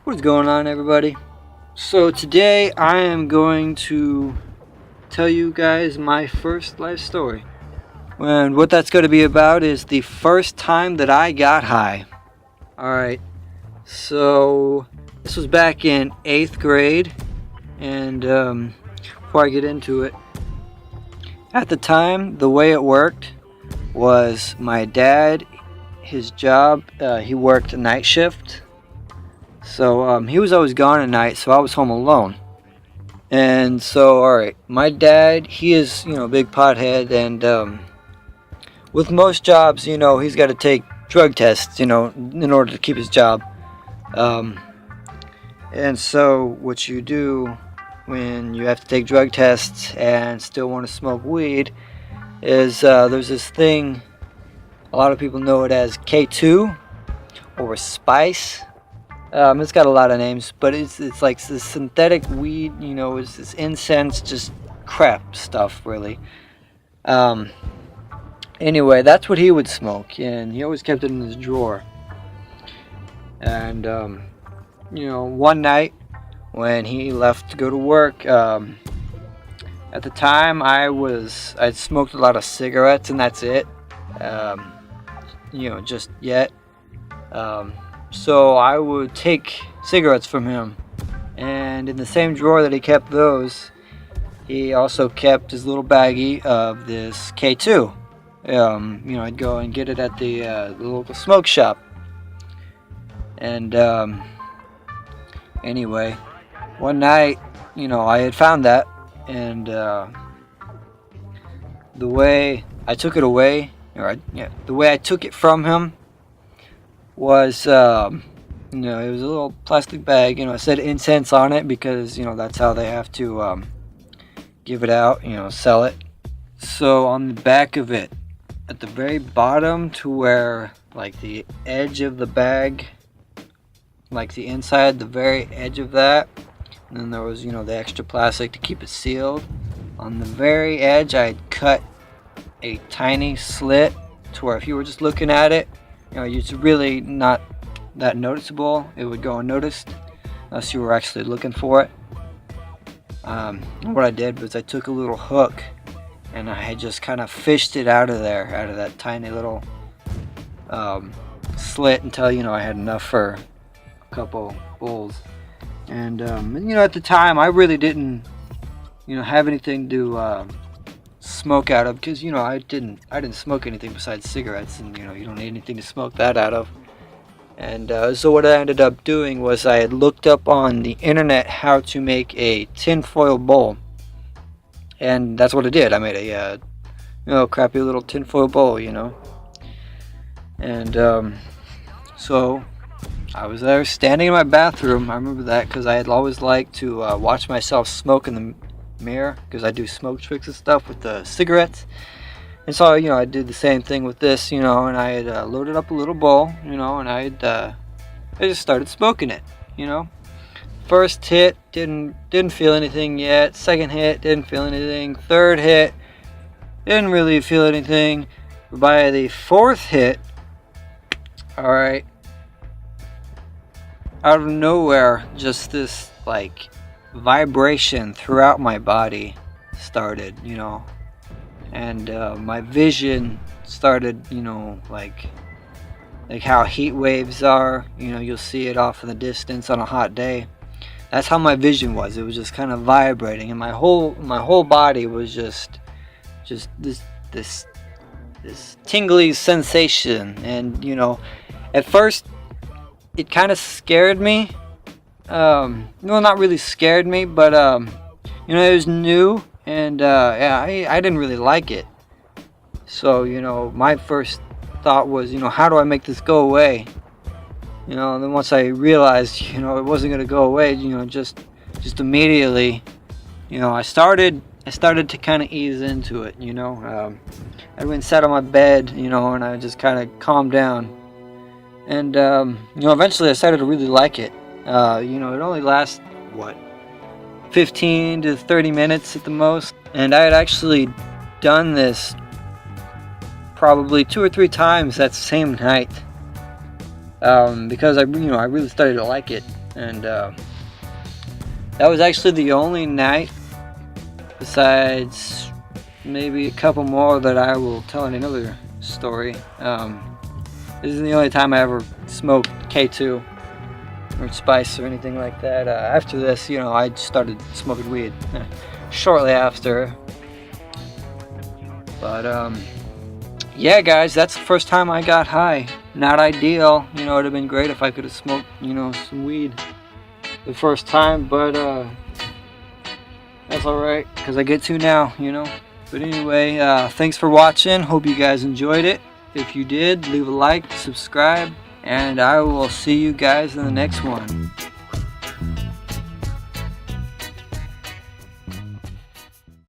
What's going on, everybody? So today I am going to tell you guys my first life story. And what that's going to be about is the first time that I got high. Alright, so this was back in 8th grade. And before I get into it, at the time, the way it worked was my dad, his job, he worked a night shift. So he was always gone at night, so I was home alone. And so, alright, my dad, he is, a big pothead, and with most jobs, he's got to take drug tests, in order to keep his job. And so, what you do when you have to take drug tests and still want to smoke weed is there's this thing, a lot of people know it as K2 or Spice. It's got a lot of names, but it's like this synthetic weed, it's this incense, just crap stuff, really. Anyway, that's what he would smoke, and he always kept it in his drawer. And, one night when he left to go to work, at the time I'd smoked a lot of cigarettes, and that's it. Just yet. So I would take cigarettes from him, and in the same drawer that he kept those, he also kept his little baggie of this K2. I'd go and get it at the local smoke shop. And anyway, one night, I had found that, and the way I took it away, the way I took it from him was, it was a little plastic bag. It said incense on it because, that's how they have to give it out, sell it. So on the back of it, at the very bottom to where, like, the edge of the bag, like the inside, the very edge of that, and then there was, the extra plastic to keep it sealed. On the very edge, I had cut a tiny slit to where if you were just looking at it, it's really not that noticeable. It would go unnoticed unless you were actually looking for it. What I did was I took a little hook and I had just kind of fished it out of that tiny little slit until I had enough for a couple bowls. And at the time I really didn't have anything to smoke out of, because I didn't smoke anything besides cigarettes, and you don't need anything to smoke that out of. And so what I ended up doing was I had looked up on the internet how to make a tinfoil bowl, and that's what I did. I made a crappy little tinfoil bowl, and so I was there standing in my bathroom. I remember that because I had always liked to watch myself smoke in the mirror, because I do smoke tricks and stuff with the cigarettes. And so I did the same thing with this, and I had loaded up a little bowl, and I just started smoking it. First hit, didn't feel anything yet. Second hit, didn't feel anything. Third hit, didn't really feel anything. By the fourth hit, alright, out of nowhere, just this like vibration throughout my body started, and my vision started, like how heat waves are, you'll see it off in the distance on a hot day. That's how my vision was. It was just kind of vibrating, and my whole body was just this tingly sensation. And at first it kind of scared me. Not really scared me, but it was new, and I didn't really like it. So my first thought was, how do I make this go away? And then once I realized, it wasn't gonna go away, just immediately, I started to kind of ease into it. I went and sat on my bed, and I just kind of calmed down, and eventually I started to really like it. It only lasts 15 to 30 minutes at the most, and I had actually done this probably 2 or 3 times that same night, because I really started to like it. And that was actually the only night, besides maybe a couple more that I will tell in another story. This is the only time I ever smoked K2 or spice or anything like that. After this, you know, I started smoking weed shortly after. But yeah, guys, that's the first time I got high. Not ideal, you know. It'd have been great if I could have smoked, you know, some weed the first time, but that's alright, because I get to now, you know. But anyway, thanks for watching. Hope you guys enjoyed it. If you did, leave a like, subscribe, and I will see you guys in the next one.